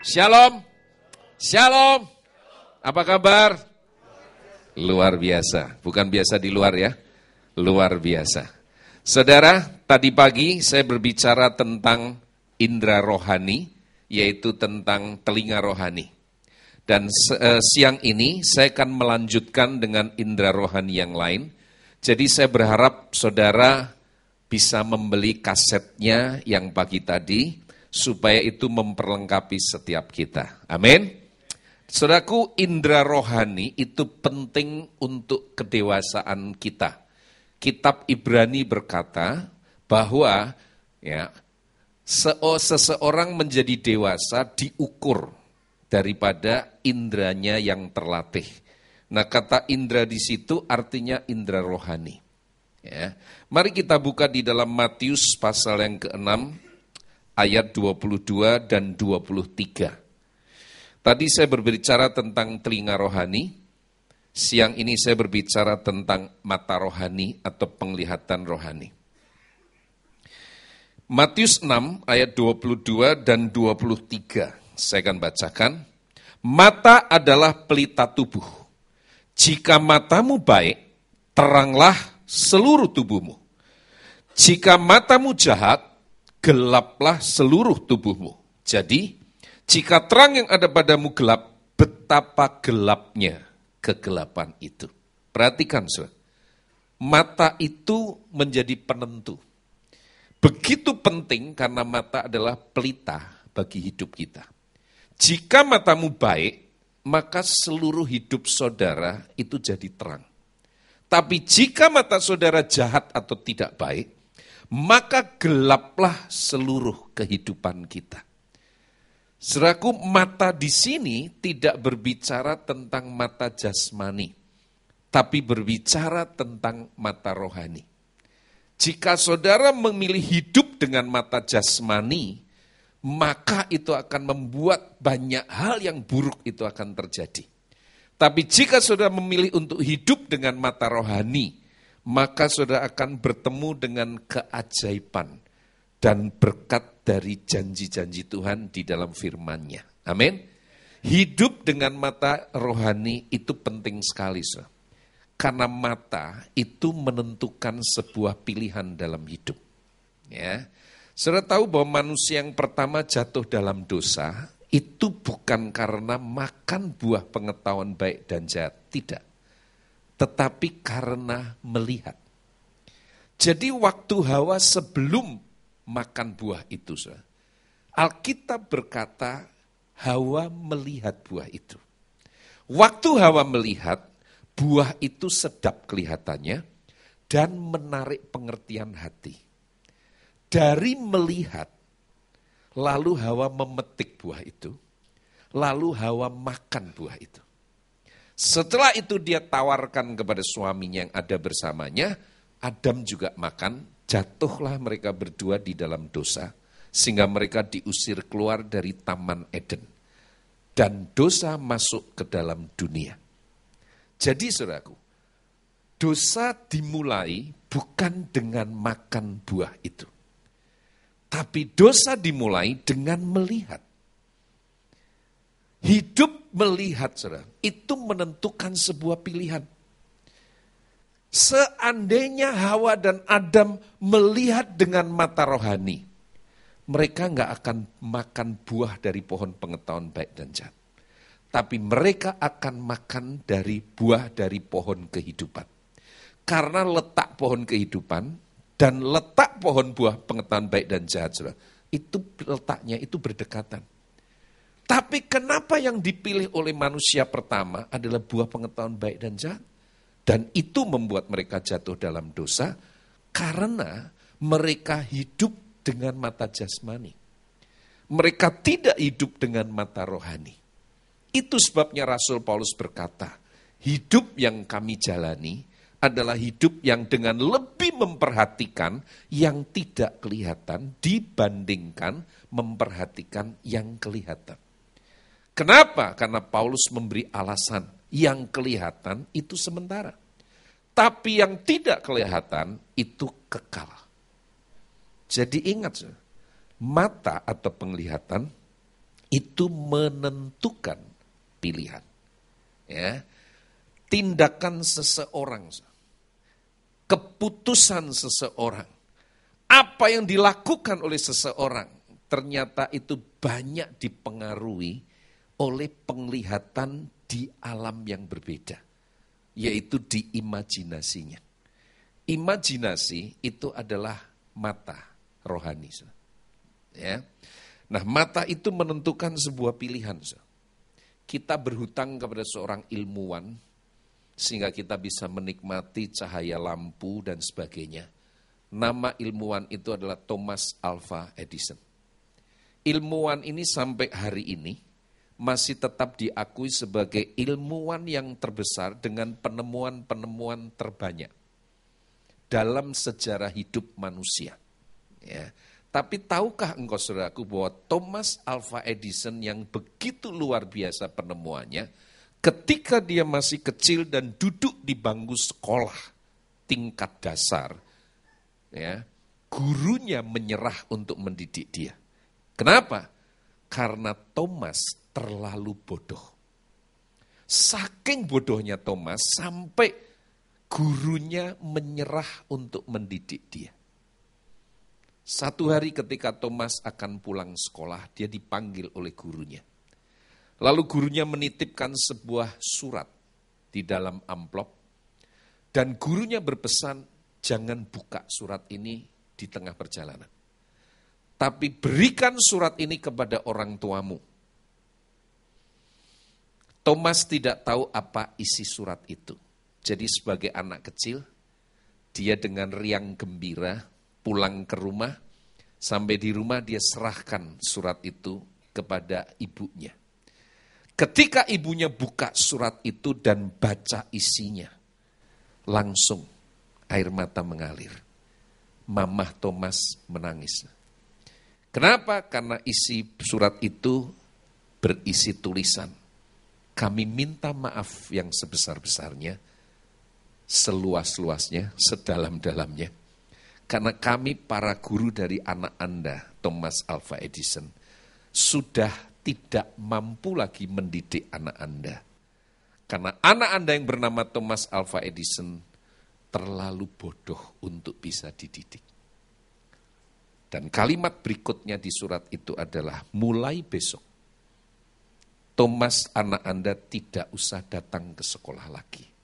Shalom. Shalom. Apa kabar? Luar biasa. Bukan biasa di luar ya. Luar biasa. Saudara, tadi pagi saya berbicara tentang indera rohani, yaitu tentang telinga rohani. Dan siang ini saya akan melanjutkan dengan indera rohani yang lain. Jadi saya berharap saudara bisa membeli kasetnya yang pagi tadi, supaya itu memperlengkapi setiap kita. Amin. Saudaraku, indera rohani itu penting untuk kedewasaan kita. Kitab Ibrani berkata bahwa seseorang menjadi dewasa diukur daripada indranya yang terlatih. Nah, kata indra di situ artinya indera rohani. Ya. Mari kita buka di dalam Matius pasal yang ke-6 ayat 22 dan 23. Tadi saya berbicara tentang telinga rohani, siang ini saya berbicara tentang mata rohani atau penglihatan rohani. Matius 6 ayat 22 dan 23, saya akan bacakan. Mata adalah pelita tubuh. Jika matamu baik, teranglah seluruh tubuhmu. Jika matamu jahat, gelaplah seluruh tubuhmu. Jadi, jika terang yang ada padamu gelap, betapa gelapnya kegelapan itu. Perhatikan, saudara. Mata itu menjadi penentu. Begitu penting karena mata adalah pelita bagi hidup kita. Jika matamu baik, maka seluruh hidup saudara itu jadi terang. Tapi jika mata saudara jahat atau tidak baik, maka gelaplah seluruh kehidupan kita. Saudaraku, mata di sini tidak berbicara tentang mata jasmani, tapi berbicara tentang mata rohani. Jika saudara memilih hidup dengan mata jasmani, maka itu akan membuat banyak hal yang buruk itu akan terjadi. Tapi jika saudara memilih untuk hidup dengan mata rohani, maka saudara akan bertemu dengan keajaiban dan berkat dari janji-janji Tuhan di dalam firman-Nya. Amin. Hidup dengan mata rohani itu penting sekali, saudara. Karena mata itu menentukan sebuah pilihan dalam hidup. Ya. Saudara tahu bahwa manusia yang pertama jatuh dalam dosa, itu bukan karena makan buah pengetahuan baik dan jahat, tidak. Tetapi karena melihat. Jadi waktu Hawa sebelum makan buah itu, Alkitab berkata Hawa melihat buah itu. Waktu Hawa melihat, buah itu sedap kelihatannya dan menarik pengertian hati. Dari melihat, lalu Hawa memetik buah itu, lalu Hawa makan buah itu. Setelah itu dia tawarkan kepada suaminya yang ada bersamanya, Adam juga makan, jatuhlah mereka berdua di dalam dosa, sehingga mereka diusir keluar dari Taman Eden. Dan dosa masuk ke dalam dunia. Jadi saudaraku, dosa dimulai bukan dengan makan buah itu. Tapi dosa dimulai dengan melihat. Hidup melihat, saudara, itu menentukan sebuah pilihan. Seandainya Hawa dan Adam melihat dengan mata rohani, mereka nggak akan makan buah dari pohon pengetahuan baik dan jahat. Tapi mereka akan makan dari buah dari pohon kehidupan. Karena letak pohon kehidupan dan letak pohon buah pengetahuan baik dan jahat, saudara, itu letaknya itu berdekatan. Tapi kenapa yang dipilih oleh manusia pertama adalah buah pengetahuan baik dan jahat? Dan itu membuat mereka jatuh dalam dosa karena mereka hidup dengan mata jasmani. Mereka tidak hidup dengan mata rohani. Itu sebabnya Rasul Paulus berkata, hidup yang kami jalani adalah hidup yang dengan lebih memperhatikan yang tidak kelihatan dibandingkan memperhatikan yang kelihatan. Kenapa? Karena Paulus memberi alasan yang kelihatan itu sementara. Tapi yang tidak kelihatan itu kekal. Jadi ingat, mata atau penglihatan itu menentukan pilihan. Ya. Tindakan seseorang, keputusan seseorang, apa yang dilakukan oleh seseorang, ternyata itu banyak dipengaruhi oleh penglihatan di alam yang berbeda, yaitu di imajinasinya. Imajinasi itu adalah mata rohani. Ya. Nah, mata itu menentukan sebuah pilihan. Kita berhutang kepada seorang ilmuwan, sehingga kita bisa menikmati cahaya lampu dan sebagainya. Nama ilmuwan itu adalah Thomas Alva Edison. Ilmuwan ini sampai hari ini masih tetap diakui sebagai ilmuwan yang terbesar dengan penemuan-penemuan terbanyak dalam sejarah hidup manusia. Ya. Tapi tahukah engkau saudaraku bahwa Thomas Alva Edison yang begitu luar biasa penemuannya, ketika dia masih kecil dan duduk di bangku sekolah tingkat dasar, ya, gurunya menyerah untuk mendidik dia. Kenapa? Karena Thomas terlalu bodoh. Saking bodohnya Thomas sampai gurunya menyerah untuk mendidik dia. Satu hari ketika Thomas akan pulang sekolah, dia dipanggil oleh gurunya. Lalu gurunya menitipkan sebuah surat di dalam amplop, dan gurunya berpesan, jangan buka surat ini di tengah perjalanan. Tapi berikan surat ini kepada orang tuamu. Thomas tidak tahu apa isi surat itu. Jadi sebagai anak kecil, dia dengan riang gembira pulang ke rumah, sampai di rumah dia serahkan surat itu kepada ibunya. Ketika ibunya buka surat itu dan baca isinya, langsung air mata mengalir. Mamah Thomas menangis. Kenapa? Karena isi surat itu berisi tulisan, kami minta maaf yang sebesar-besarnya, seluas-luasnya, sedalam-dalamnya. Karena kami para guru dari anak Anda, Thomas Alva Edison, sudah tidak mampu lagi mendidik anak Anda. Karena anak Anda yang bernama Thomas Alva Edison terlalu bodoh untuk bisa dididik. Dan kalimat berikutnya di surat itu adalah, mulai besok, Thomas anak Anda tidak usah datang ke sekolah lagi.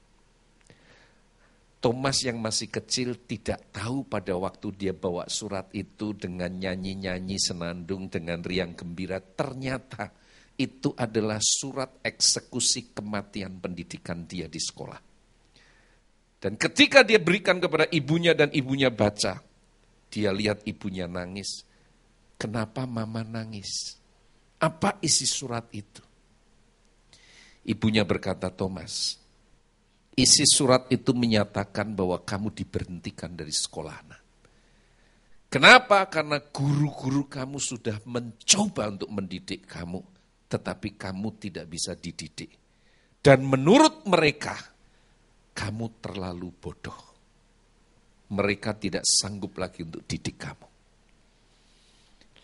Thomas yang masih kecil tidak tahu pada waktu dia bawa surat itu dengan nyanyi-nyanyi senandung, dengan riang gembira, ternyata itu adalah surat eksekusi kematian pendidikan dia di sekolah. Dan ketika dia berikan kepada ibunya dan ibunya baca, dia lihat ibunya nangis. Kenapa mama nangis? Apa isi surat itu? Ibunya berkata, Thomas, isi surat itu menyatakan bahwa kamu diberhentikan dari sekolah. Kenapa? Karena guru-guru kamu sudah mencoba untuk mendidik kamu, tetapi kamu tidak bisa dididik. Dan menurut mereka, kamu terlalu bodoh. Mereka tidak sanggup lagi untuk didik kamu.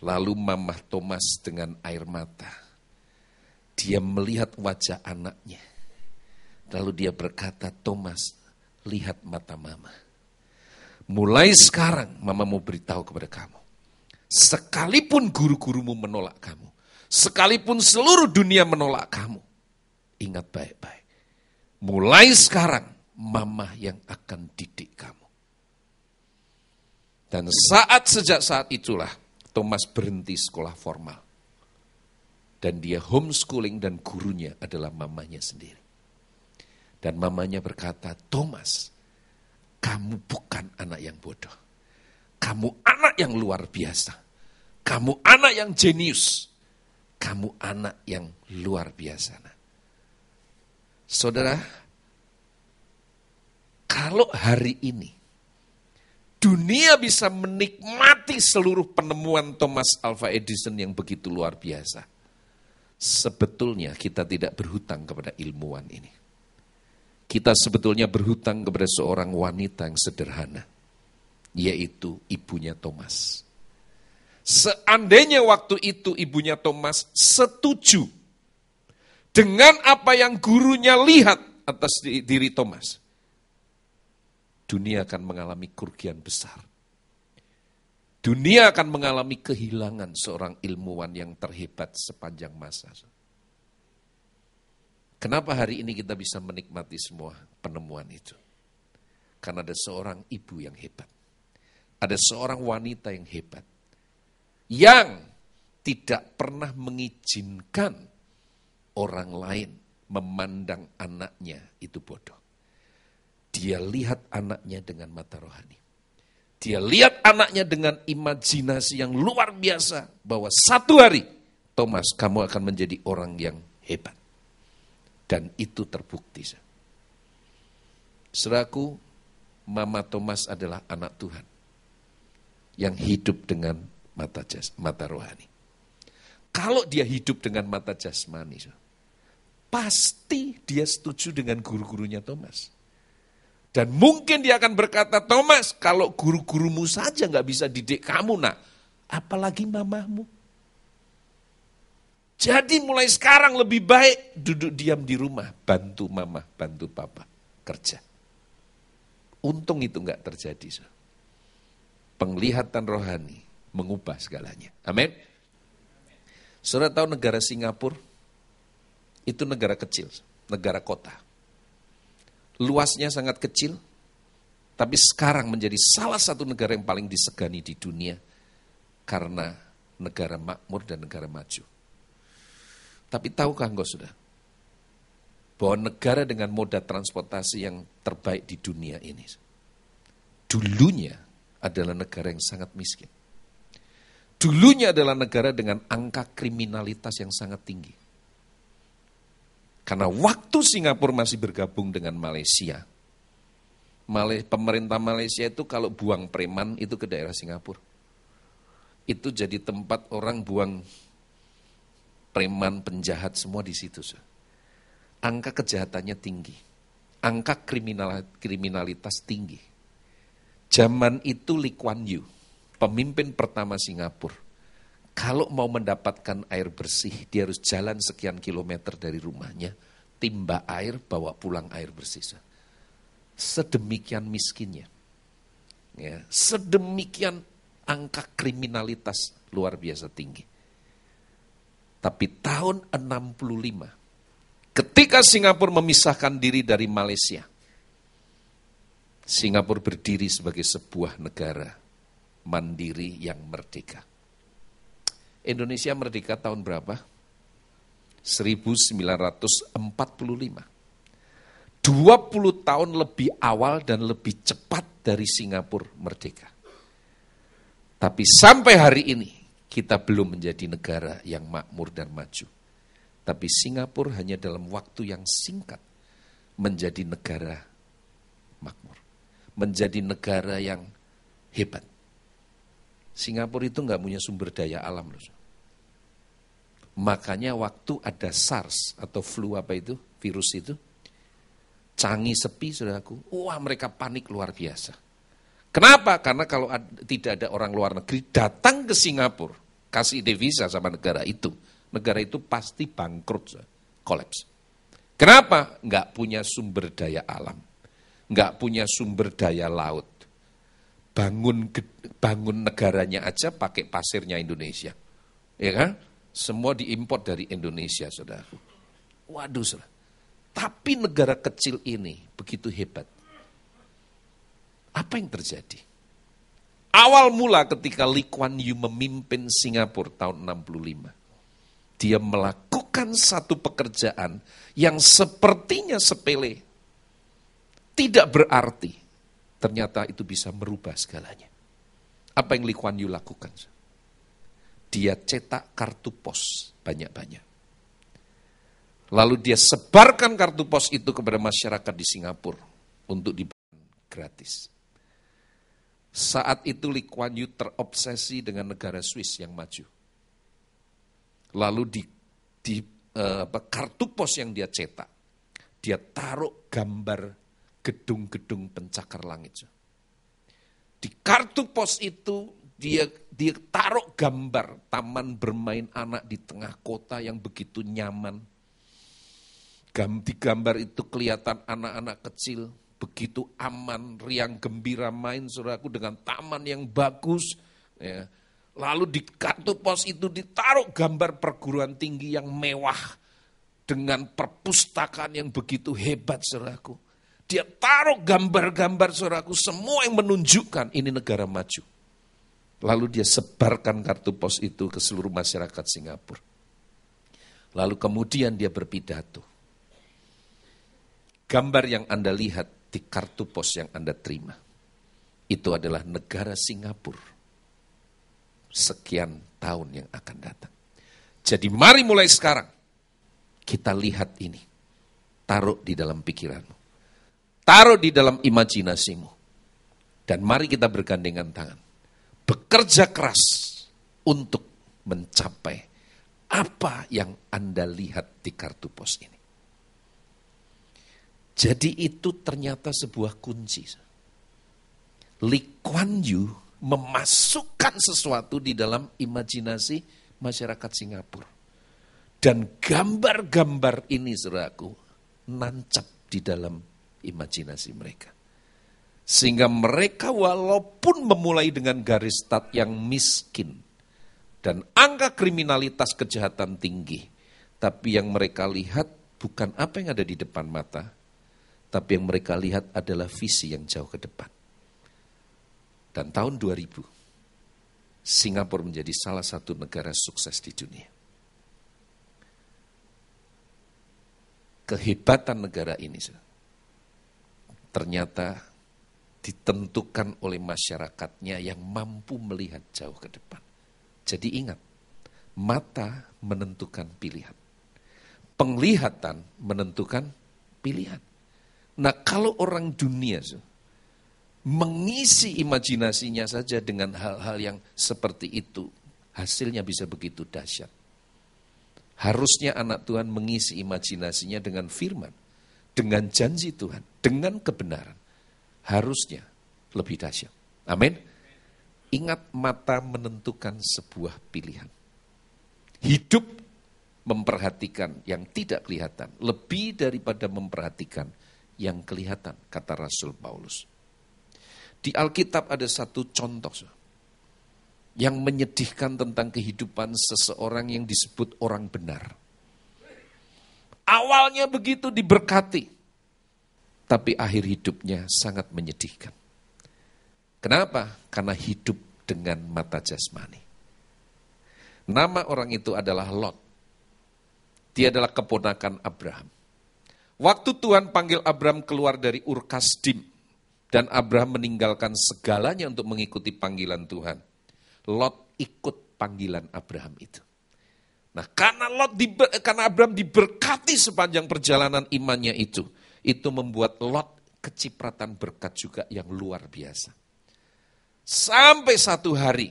Lalu mamah Thomas dengan air mata, dia melihat wajah anaknya. Lalu dia berkata, Thomas, lihat mata mama. Mulai sekarang mama mau beritahu kepada kamu. Sekalipun guru-gurumu menolak kamu, sekalipun seluruh dunia menolak kamu, ingat baik-baik. Mulai sekarang mama yang akan didik kamu. Dan sejak saat itulah Thomas berhenti sekolah formal. Dan dia homeschooling dan gurunya adalah mamanya sendiri. Dan mamanya berkata, Thomas, kamu bukan anak yang bodoh. Kamu anak yang luar biasa. Kamu anak yang jenius. Kamu anak yang luar biasa. Saudara, kalau hari ini dunia bisa menikmati seluruh penemuan Thomas Alva Edison yang begitu luar biasa, sebetulnya kita tidak berhutang kepada ilmuwan ini. Kita sebetulnya berhutang kepada seorang wanita yang sederhana, yaitu ibunya Thomas. Seandainya waktu itu ibunya Thomas setuju dengan apa yang gurunya lihat atas diri Thomas, dunia akan mengalami kerugian besar. Dunia akan mengalami kehilangan seorang ilmuwan yang terhebat sepanjang masa. Kenapa hari ini kita bisa menikmati semua penemuan itu? Karena ada seorang ibu yang hebat. Ada seorang wanita yang hebat. Yang tidak pernah mengizinkan orang lain memandang anaknya itu bodoh. Dia lihat anaknya dengan mata rohani. Dia lihat anaknya dengan imajinasi yang luar biasa. Bahwa satu hari, Thomas, kamu akan menjadi orang yang hebat. Dan itu terbukti. Saudaraku, Mama Thomas adalah anak Tuhan. Yang hidup dengan mata rohani. Kalau dia hidup dengan mata jasmani, pasti dia setuju dengan guru-gurunya Thomas. Dan mungkin dia akan berkata, Thomas, kalau guru-gurumu saja nggak bisa didik kamu, nak, apalagi mamahmu. Jadi mulai sekarang lebih baik duduk diam di rumah, bantu mama, bantu papa, kerja. Untung itu nggak terjadi. Penglihatan rohani mengubah segalanya. Amin. Saudara tahu negara Singapura? Itu negara kecil, negara kota. Luasnya sangat kecil, tapi sekarang menjadi salah satu negara yang paling disegani di dunia karena negara makmur dan negara maju. Tapi tahukah engkau sudah bahwa negara dengan moda transportasi yang terbaik di dunia ini dulunya adalah negara yang sangat miskin. Dulunya adalah negara dengan angka kriminalitas yang sangat tinggi. Karena waktu Singapura masih bergabung dengan Malaysia, pemerintah Malaysia itu kalau buang preman itu ke daerah Singapura. Itu jadi tempat orang buang preman, penjahat semua di situ. Angka kejahatannya tinggi, angka kriminalitas tinggi. Zaman itu Lee Kuan Yew, pemimpin pertama Singapura, kalau mau mendapatkan air bersih, dia harus jalan sekian kilometer dari rumahnya, timba air, bawa pulang air bersih. Sedemikian miskinnya. Ya, sedemikian angka kriminalitas luar biasa tinggi. Tapi tahun 65, ketika Singapura memisahkan diri dari Malaysia, Singapura berdiri sebagai sebuah negara mandiri yang merdeka. Indonesia merdeka tahun berapa? 1945. 20 tahun lebih awal dan lebih cepat dari Singapura merdeka. Tapi sampai hari ini kita belum menjadi negara yang makmur dan maju. Tapi Singapura hanya dalam waktu yang singkat menjadi negara makmur. Menjadi negara yang hebat. Singapura itu nggak punya sumber daya alam loh. Makanya waktu ada SARS atau flu apa itu, virus itu, Changi sepi saudaraku, wah mereka panik luar biasa. Kenapa? Karena kalau tidak ada orang luar negeri datang ke Singapura, kasih devisa sama negara itu pasti bangkrut, kolaps. Kenapa? Nggak punya sumber daya alam, nggak punya sumber daya laut. Bangun negaranya aja pakai pasirnya Indonesia, ya kan? Semua diimpor dari Indonesia, saudaraku. Waduh, saudara. Tapi negara kecil ini begitu hebat. Apa yang terjadi? Awal mula ketika Lee Kuan Yew memimpin Singapura tahun 65, dia melakukan satu pekerjaan yang sepertinya sepele, tidak berarti. Ternyata itu bisa merubah segalanya. Apa yang Lee Kuan Yew lakukan? Dia cetak kartu pos banyak-banyak. Lalu dia sebarkan kartu pos itu kepada masyarakat di Singapura untuk dibagikan gratis. Saat itu Lee Kuan Yew terobsesi dengan negara Swiss yang maju. Lalu di kartu pos yang dia cetak, dia taruh gambar gedung-gedung pencakar langit. Di kartu pos itu dia Dia taruh gambar taman bermain anak di tengah kota yang begitu nyaman. Di gambar itu kelihatan anak-anak kecil begitu aman, riang gembira main saudaraku dengan taman yang bagus. Ya. Lalu di kartu pos itu ditaruh gambar perguruan tinggi yang mewah dengan perpustakaan yang begitu hebat saudaraku. Dia taruh gambar-gambar saudaraku semua yang menunjukkan ini negara maju. Lalu dia sebarkan kartu pos itu ke seluruh masyarakat Singapura. Lalu kemudian dia berpidato. Gambar yang Anda lihat di kartu pos yang Anda terima, itu adalah negara Singapura. Sekian tahun yang akan datang. Jadi mari mulai sekarang, kita lihat ini. Taruh di dalam pikiranmu. Taruh di dalam imajinasimu. Dan mari kita bergandengan tangan. Bekerja keras untuk mencapai apa yang Anda lihat di kartu pos ini. Jadi itu ternyata sebuah kunci. Lee Kuan Yew memasukkan sesuatu di dalam imajinasi masyarakat Singapura. Dan gambar-gambar ini saudaraku nancap di dalam imajinasi mereka. Sehingga mereka walaupun memulai dengan garis start yang miskin dan angka kriminalitas kejahatan tinggi, tapi yang mereka lihat bukan apa yang ada di depan mata, tapi yang mereka lihat adalah visi yang jauh ke depan. Dan tahun 2000, Singapura menjadi salah satu negara sukses di dunia. Kehebatan negara ini ternyata ditentukan oleh masyarakatnya yang mampu melihat jauh ke depan. Jadi ingat, mata menentukan pilihan. Penglihatan menentukan pilihan. Nah kalau orang dunia mengisi imajinasinya saja dengan hal-hal yang seperti itu, hasilnya bisa begitu dahsyat. Harusnya anak Tuhan mengisi imajinasinya dengan firman, dengan janji Tuhan, dengan kebenaran. Harusnya lebih dahsyat. Amin. Ingat, mata menentukan sebuah pilihan. Hidup memperhatikan yang tidak kelihatan, lebih daripada memperhatikan yang kelihatan, kata Rasul Paulus. Di Alkitab ada satu contoh yang menyedihkan tentang kehidupan seseorang yang disebut orang benar. Awalnya begitu diberkati, tapi akhir hidupnya sangat menyedihkan. Kenapa? Karena hidup dengan mata jasmani. Nama orang itu adalah Lot. Dia adalah keponakan Abraham. Waktu Tuhan panggil Abraham keluar dari Ur Kasdim dan Abraham meninggalkan segalanya untuk mengikuti panggilan Tuhan, Lot ikut panggilan Abraham itu. Nah, karena Abraham diberkati sepanjang perjalanan imannya itu membuat Lot kecipratan berkat juga yang luar biasa. Sampai satu hari,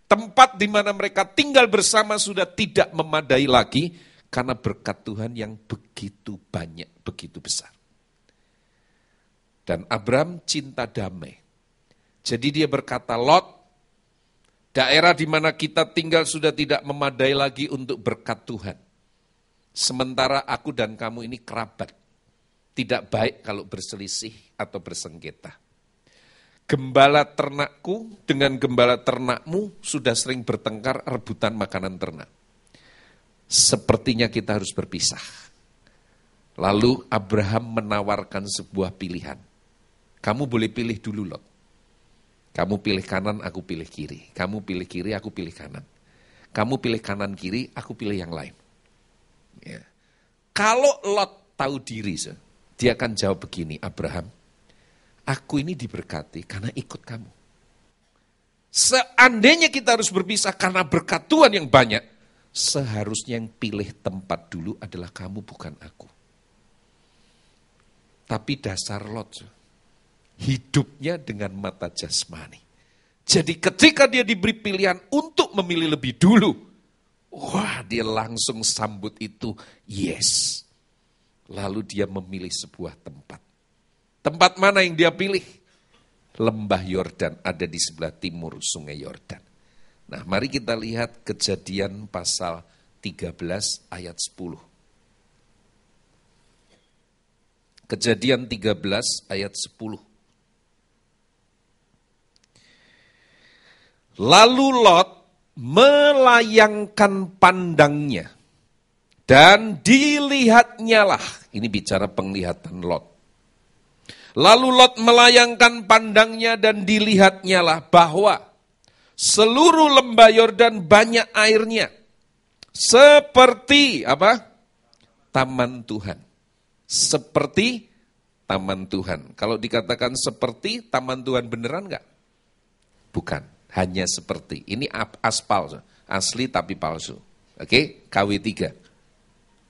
tempat di mana mereka tinggal bersama sudah tidak memadai lagi, karena berkat Tuhan yang begitu banyak, begitu besar. Dan Abraham cinta damai. Jadi dia berkata, Lot, daerah di mana kita tinggal sudah tidak memadai lagi untuk berkat Tuhan. Sementara aku dan kamu ini kerabat. Tidak baik kalau berselisih atau bersengketa. Gembala ternakku dengan gembala ternakmu sudah sering bertengkar rebutan makanan ternak. Sepertinya kita harus berpisah. Lalu Abraham menawarkan sebuah pilihan. Kamu boleh pilih dulu Lot. Kamu pilih kanan, aku pilih kiri. Kamu pilih kiri, aku pilih kanan. Kamu pilih kanan kiri, aku pilih yang lain. Ya. Kalau Lot tahu diri, dia akan jawab begini, Abraham, aku ini diberkati karena ikut kamu. Seandainya kita harus berpisah karena berkat Tuhan yang banyak, seharusnya yang pilih tempat dulu adalah kamu, bukan aku. Tapi dasar Lot, hidupnya dengan mata jasmani. Jadi ketika dia diberi pilihan untuk memilih lebih dulu, wah dia langsung sambut itu, yes. Lalu dia memilih sebuah tempat. Tempat mana yang dia pilih? Lembah Yordan ada di sebelah timur sungai Yordan. Nah, mari kita lihat Kejadian pasal 13 ayat 10. Kejadian 13 ayat 10. Lalu Lot melayangkan pandangnya dan dilihatnya lah. Ini bicara penglihatan Lot. Lalu Lot melayangkan pandangnya dan dilihatnya lah bahwa seluruh lembah Yordan banyak airnya. Seperti apa? Taman Tuhan. Seperti taman Tuhan. Kalau dikatakan seperti taman Tuhan beneran enggak? Bukan, hanya seperti. Ini aspal, asli tapi palsu. Oke, KW3.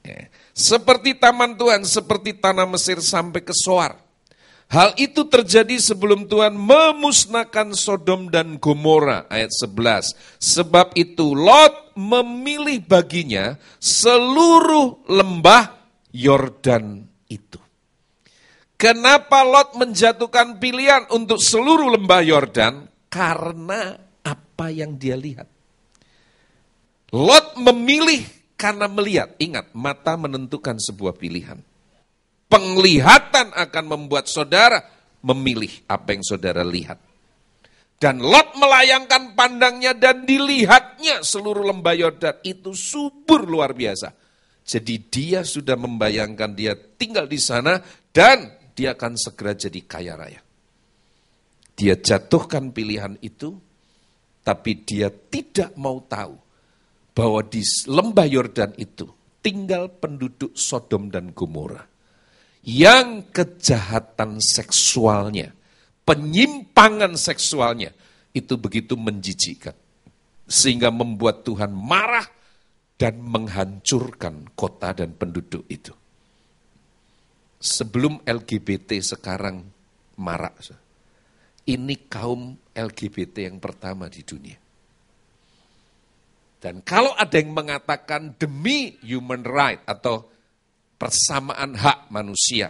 Ya. Seperti taman Tuhan, seperti tanah Mesir sampai ke Soar. Hal itu terjadi sebelum Tuhan memusnahkan Sodom dan Gomora, ayat 11. Sebab itu Lot memilih baginya seluruh lembah Yordan itu. Kenapa Lot menjatuhkan pilihan untuk seluruh lembah Yordan? Karena apa yang dia lihat. Lot memilih karena melihat. Ingat, mata menentukan sebuah pilihan. Penglihatan akan membuat saudara memilih apa yang saudara lihat. Dan Lot melayangkan pandangnya dan dilihatnya seluruh lembah Yordan. Itu subur luar biasa. Jadi dia sudah membayangkan dia tinggal di sana dan dia akan segera jadi kaya raya. Dia jatuhkan pilihan itu, tapi dia tidak mau tahu bahwa di lembah Yordan itu tinggal penduduk Sodom dan Gomora. Yang kejahatan seksualnya, penyimpangan seksualnya, itu begitu menjijikkan. Sehingga membuat Tuhan marah dan menghancurkan kota dan penduduk itu. Sebelum LGBT sekarang marak, ini kaum LGBT yang pertama di dunia. Dan kalau ada yang mengatakan demi human right atau persamaan hak manusia,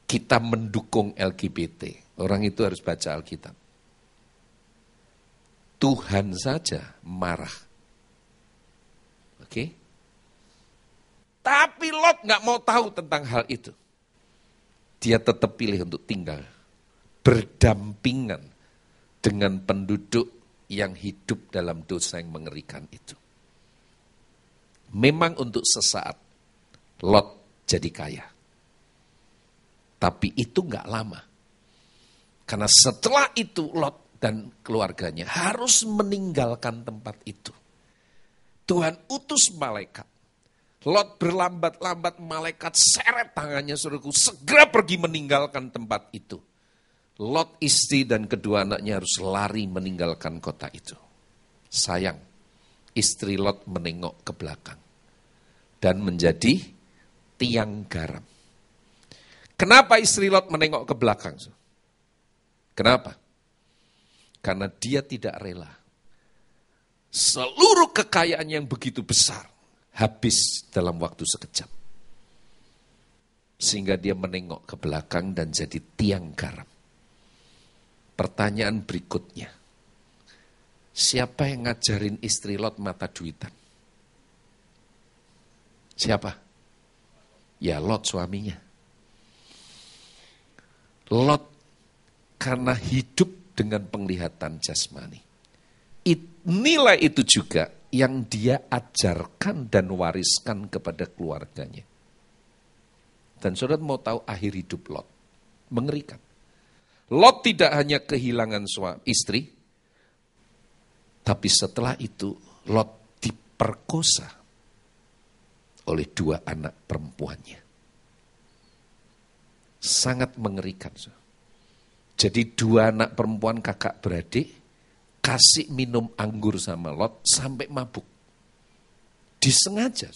kita mendukung LGBT. Orang itu harus baca Alkitab. Tuhan saja marah. Oke? Tapi Lot nggak mau tahu tentang hal itu. Dia tetap pilih untuk tinggal berdampingan dengan penduduk yang hidup dalam dosa yang mengerikan itu. Memang untuk sesaat Lot jadi kaya. Tapi itu nggak lama. Karena setelah itu Lot dan keluarganya harus meninggalkan tempat itu. Tuhan utus malaikat. Lot berlambat-lambat, malaikat seret tangannya, saudaraku, segera pergi meninggalkan tempat itu. Lot, istri dan kedua anaknya harus lari meninggalkan kota itu. Sayang, istri Lot menengok ke belakang dan menjadi tiang garam. Kenapa istri Lot menengok ke belakang? Kenapa? Karena dia tidak rela. Seluruh kekayaan yang begitu besar habis dalam waktu sekejap. Sehingga dia menengok ke belakang dan jadi tiang garam. Pertanyaan berikutnya, siapa yang ngajarin istri Lot mata duitan? Siapa? Ya Lot suaminya. Lot karena hidup dengan penglihatan jasmani. Nilai itu juga yang dia ajarkan dan wariskan kepada keluarganya. Dan saudara mau tahu akhir hidup Lot? Mengerikan. Lot tidak hanya kehilangan istri, tapi setelah itu Lot diperkosa oleh 2 anak perempuannya. Sangat mengerikan. Jadi 2 anak perempuan kakak beradik kasih minum anggur sama Lot sampai mabuk. Disengaja.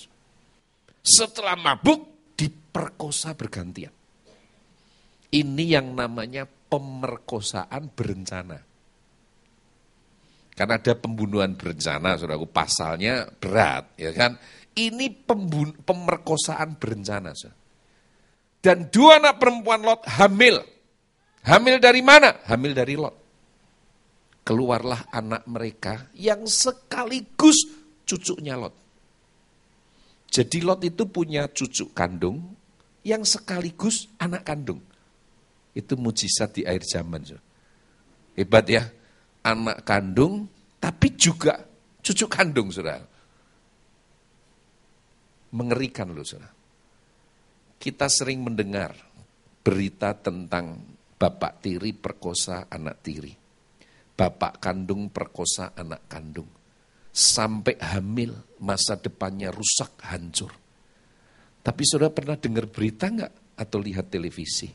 Setelah mabuk diperkosa bergantian. Ini yang namanya pemerkosaan berencana. Karena ada pembunuhan berencana, saudaraku, pasalnya berat, ya kan? Ini pemerkosaan berencana. Saudara. Dan 2 anak perempuan Lot hamil. Hamil dari mana? Hamil dari Lot. keluarlah anak mereka yang sekaligus cucunya Lot. Jadi Lot itu punya cucu kandung yang sekaligus anak kandung. Itu mujizat di akhir zaman. Hebat ya, anak kandung tapi juga cucu kandung, saudara. Mengerikan loh, saudara. Kita sering mendengar berita tentang bapak tiri perkosa anak tiri. Bapak kandung perkosa anak kandung. Sampai hamil, masa depannya rusak, hancur. Tapi saudara pernah dengar berita enggak? Atau lihat televisi?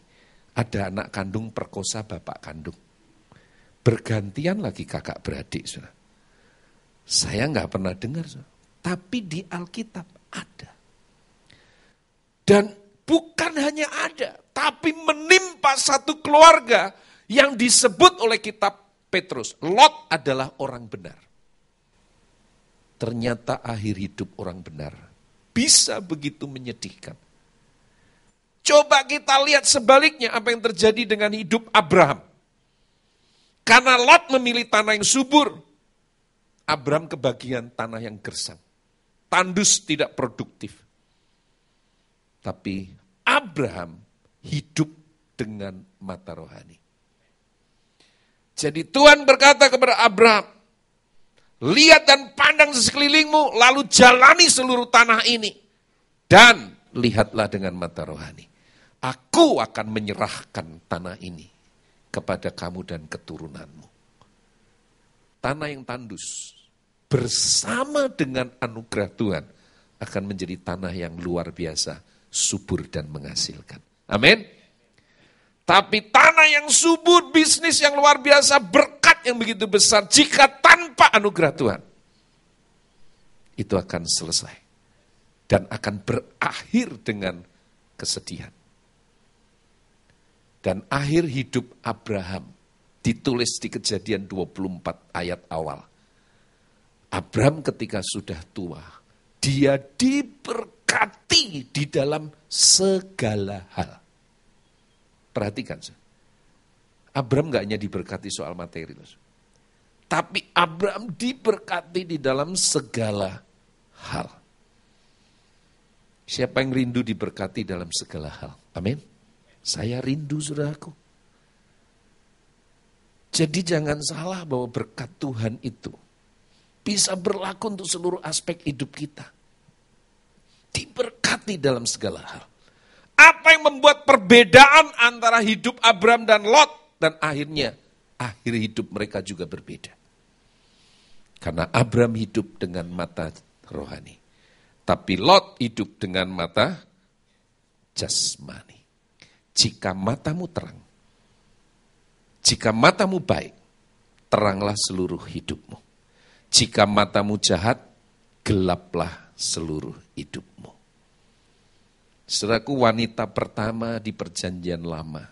Ada anak kandung perkosa bapak kandung. Bergantian lagi kakak beradik, saudara. Saya enggak pernah dengar, saudara. Tapi di Alkitab ada. Dan bukan hanya ada, tapi menimpa satu keluarga yang disebut oleh kitab Petrus. Lot adalah orang benar. Ternyata akhir hidup orang benar bisa begitu menyedihkan. Coba kita lihat sebaliknya apa yang terjadi dengan hidup Abraham. Karena Lot memilih tanah yang subur, Abraham kebagian tanah yang gersang. Tandus tidak produktif. Tapi Abraham hidup dengan mata rohani. Jadi Tuhan berkata kepada Abraham, lihat dan pandang sekelilingmu, lalu jalani seluruh tanah ini. Dan lihatlah dengan mata rohani. Aku akan menyerahkan tanah ini kepada kamu dan keturunanmu. Tanah yang tandus bersama dengan anugerah Tuhan akan menjadi tanah yang luar biasa, subur dan menghasilkan. Amin. Tapi tanah yang subur, bisnis yang luar biasa, berkat yang begitu besar, jika tanpa anugerah Tuhan, itu akan selesai. Dan akan berakhir dengan kesedihan. Dan akhir hidup Abraham ditulis di Kejadian 24 ayat awal. Abraham ketika sudah tua, dia diberkati di dalam segala hal. Perhatikan, Abraham gak hanya diberkati soal materi, tapi Abraham diberkati di dalam segala hal. Siapa yang rindu diberkati dalam segala hal? Amin. Saya rindu, saudaraku. Jadi jangan salah bahwa berkat Tuhan itu bisa berlaku untuk seluruh aspek hidup kita. Diberkati dalam segala hal. Apa yang membuat perbedaan antara hidup Abraham dan Lot, dan akhirnya akhir hidup mereka juga berbeda. Karena Abraham hidup dengan mata rohani, tapi Lot hidup dengan mata jasmani. Jika matamu terang, jika matamu baik, teranglah seluruh hidupmu. Jika matamu jahat, gelaplah seluruh hidupmu. Saudaraku, wanita pertama di perjanjian lama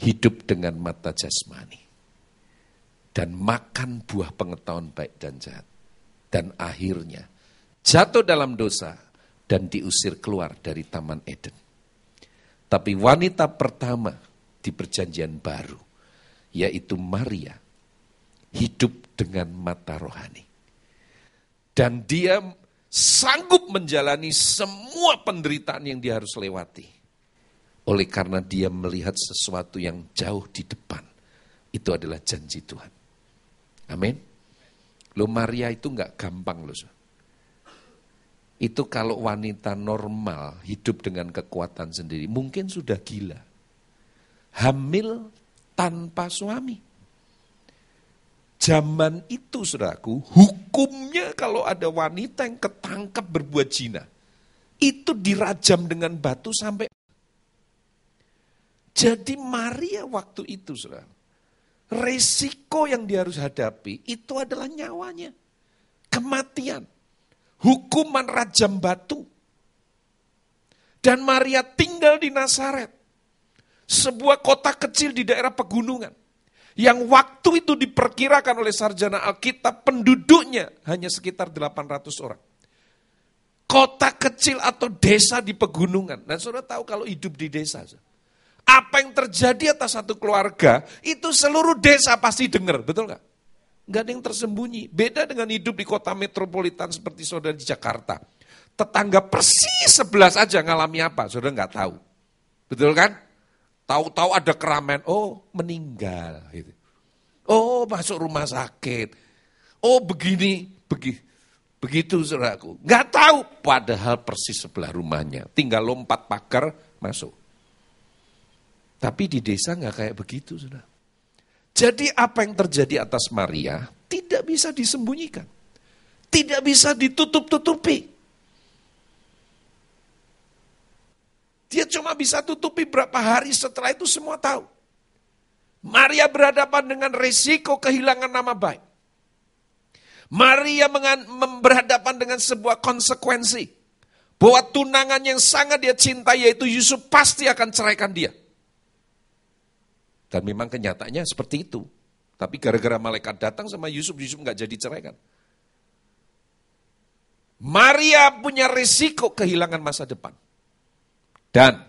hidup dengan mata jasmani dan makan buah pengetahuan baik dan jahat, dan akhirnya jatuh dalam dosa dan diusir keluar dari Taman Eden. Tapi wanita pertama di perjanjian baru, yaitu Maria, hidup dengan mata rohani. Dan dia sanggup menjalani semua penderitaan yang dia harus lewati. Oleh karena dia melihat sesuatu yang jauh di depan. Itu adalah janji Tuhan. Amin. Loh, Maria itu enggak gampang loh. Itu kalau wanita normal hidup dengan kekuatan sendiri, mungkin sudah gila. Hamil tanpa suami. Zaman itu, saudaraku, hukumnya kalau ada wanita yang ketangkap berbuat zina, itu dirajam dengan batu sampai. Jadi Maria waktu itu, saudara, resiko yang dia harus hadapi itu adalah nyawanya. Kematian. Hukuman rajam batu. Dan Maria tinggal di Nazaret. Sebuah kota kecil di daerah pegunungan. Yang waktu itu diperkirakan oleh sarjana Alkitab penduduknya hanya sekitar 800 orang. Kota kecil atau desa di pegunungan. Dan saudara tahu kalau hidup di desa, Apa yang terjadi atas satu keluarga, itu seluruh desa pasti dengar, betul nggak? Nggak ada yang tersembunyi. Beda dengan hidup di kota metropolitan seperti saudara di Jakarta. Tetangga persis sebelah saja ngalami apa, saudara nggak tahu. Betul kan? Tahu-tahu ada keramaian, oh meninggal. Gitu. Oh masuk rumah sakit. Oh begini, begitu saudaraku. Nggak tahu, padahal persis sebelah rumahnya. Tinggal lompat pagar, masuk. Tapi di desa nggak kayak begitu, saudara. Jadi apa yang terjadi atas Maria tidak bisa disembunyikan. Tidak bisa ditutup-tutupi. Dia cuma bisa tutupi berapa hari setelah itu semua tahu. Maria berhadapan dengan resiko kehilangan nama baik. Maria berhadapan dengan sebuah konsekuensi. Bahwa tunangan yang sangat dia cintai yaitu Yusuf pasti akan ceraikan dia. Dan memang kenyataannya seperti itu. Tapi gara-gara malaikat datang sama Yusuf nggak jadi ceraikan. Maria punya risiko kehilangan masa depan. Dan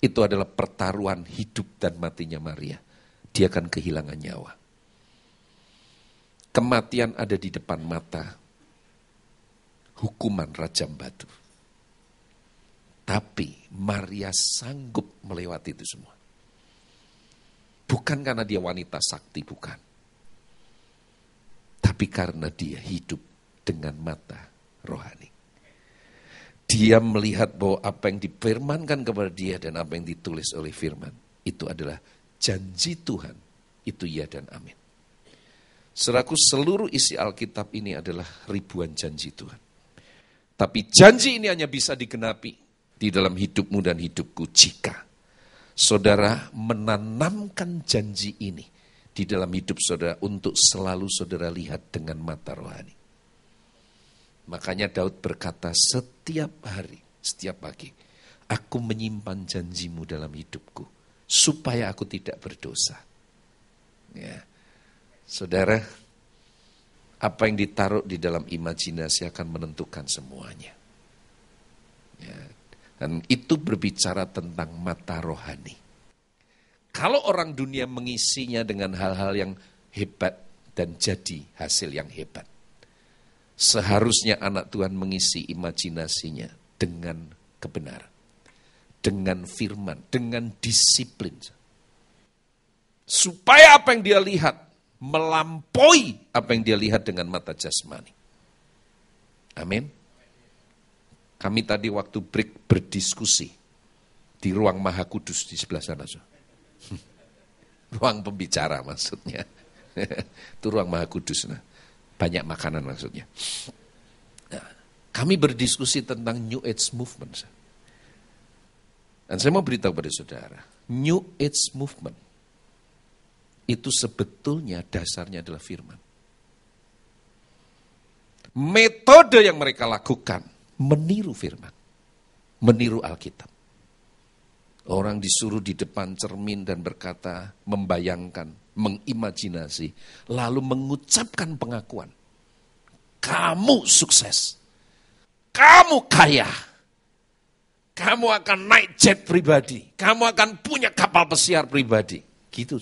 itu adalah pertaruhan hidup dan matinya Maria. Dia akan kehilangan nyawa. Kematian ada di depan mata. Hukuman rajam batu. Tapi Maria sanggup melewati itu semua. Bukan karena dia wanita sakti, bukan. Tapi karena dia hidup dengan mata rohani. Dia melihat bahwa apa yang difirmankan kepada dia dan apa yang ditulis oleh firman, itu adalah janji Tuhan. Itu ya dan amin. Saudaraku, seluruh isi Alkitab ini adalah ribuan janji Tuhan. Tapi janji ini hanya bisa digenapi di dalam hidupmu dan hidupku jika saudara menanamkan janji ini di dalam hidup saudara untuk selalu saudara lihat dengan mata rohani. Makanya Daud berkata setiap hari, setiap pagi, aku menyimpan janjimu dalam hidupku supaya aku tidak berdosa. Ya. Saudara, apa yang ditaruh di dalam imajinasi akan menentukan semuanya. Ya. Dan itu berbicara tentang mata rohani. Kalau orang dunia mengisinya dengan hal-hal yang hebat dan jadi hasil yang hebat. Seharusnya anak Tuhan mengisi imajinasinya dengan kebenaran. Dengan firman, dengan disiplin. Supaya apa yang dia lihat melampaui apa yang dia lihat dengan mata jasmani. Amin. Kami tadi waktu break berdiskusi di ruang Maha Kudus di sebelah sana. Ruang pembicara maksudnya. Itu ruang Maha Kudus. Nah, banyak makanan maksudnya. Nah, kami berdiskusi tentang New Age Movement. Dan saya mau beritahu pada saudara, New Age Movement itu sebetulnya dasarnya adalah firman. Metode yang mereka lakukan meniru firman, meniru Alkitab. Orang disuruh di depan cermin dan berkata, membayangkan, mengimajinasi, lalu mengucapkan pengakuan. Kamu sukses, kamu kaya, kamu akan naik jet pribadi, kamu akan punya kapal pesiar pribadi. Gitu.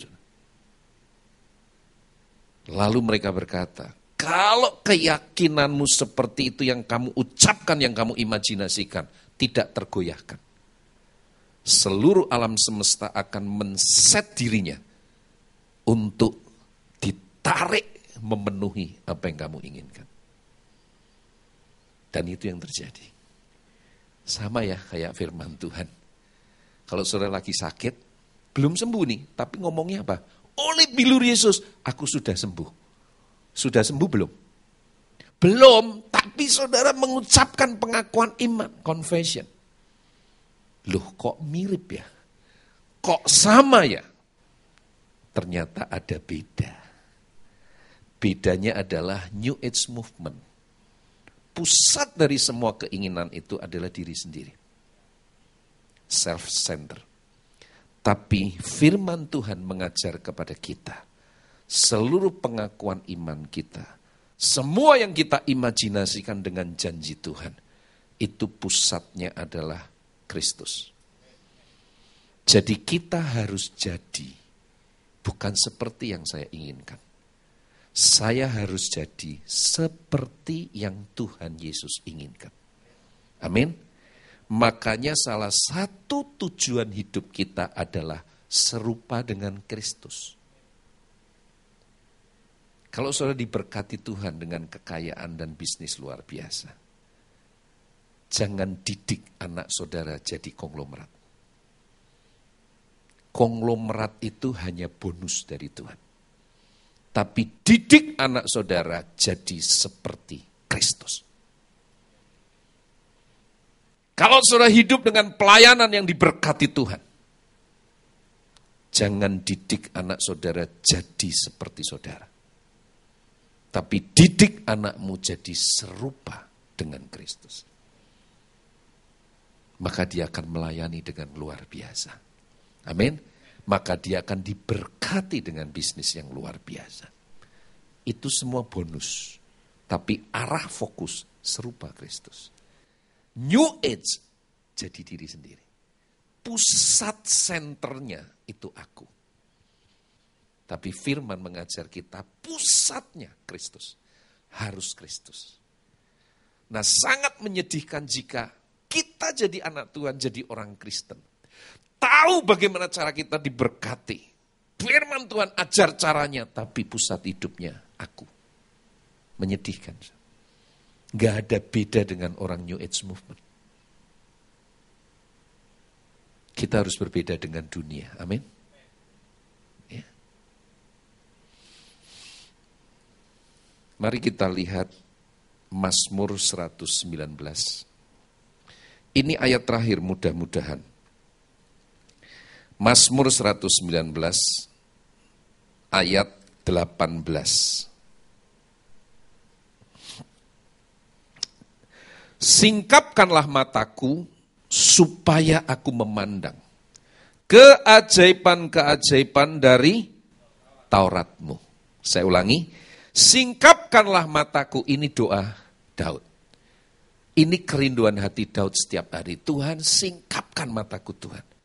Lalu mereka berkata, kalau keyakinanmu seperti itu yang kamu ucapkan, yang kamu imajinasikan, tidak tergoyahkan. Seluruh alam semesta akan men-set dirinya untuk ditarik memenuhi apa yang kamu inginkan. Dan itu yang terjadi. Sama ya kayak firman Tuhan. Kalau saudara lagi sakit, belum sembuh nih, tapi ngomongnya apa? Oleh bilur Yesus, aku sudah sembuh. Sudah sembuh belum? Belum, tapi saudara mengucapkan pengakuan iman, confession. Loh kok mirip ya? Kok sama ya? Ternyata ada beda. Bedanya adalah New Age Movement. Pusat dari semua keinginan itu adalah diri sendiri. Self-centered. Tapi firman Tuhan mengajar kepada kita. Seluruh pengakuan iman kita, semua yang kita imajinasikan dengan janji Tuhan, itu pusatnya adalah Kristus. Jadi kita harus jadi, bukan seperti yang saya inginkan. Saya harus jadi seperti yang Tuhan Yesus inginkan. Amin. Makanya salah satu tujuan hidup kita adalah serupa dengan Kristus. Kalau saudara diberkati Tuhan dengan kekayaan dan bisnis luar biasa, jangan didik anak saudara jadi konglomerat. Konglomerat itu hanya bonus dari Tuhan. Tapi didik anak saudara jadi seperti Kristus. Kalau saudara hidup dengan pelayanan yang diberkati Tuhan, jangan didik anak saudara jadi seperti saudara. Tapi didik anakmu jadi serupa dengan Kristus. Maka dia akan melayani dengan luar biasa. Amin. Maka dia akan diberkati dengan bisnis yang luar biasa. Itu semua bonus. Tapi arah fokus serupa Kristus. New Age jadi diri sendiri. Pusat senternya itu aku. Tapi firman mengajar kita pusatnya Kristus. Harus Kristus. Nah, sangat menyedihkan jika kita jadi anak Tuhan, jadi orang Kristen. Tahu bagaimana cara kita diberkati. Firman Tuhan ajar caranya, tapi pusat hidupnya aku. Menyedihkan. Gak ada beda dengan orang New Age Movement. Kita harus berbeda dengan dunia. Amin. Ya. Mari kita lihat Mazmur 119. Ini ayat terakhir mudah-mudahan. Mazmur 119 ayat 18. Singkapkanlah mataku supaya aku memandang keajaiban-keajaiban dari Tauratmu. Saya ulangi, singkapkanlah mataku, ini doa Daud. Ini kerinduan hati Daud setiap hari. Tuhan, singkapkan mataku Tuhan.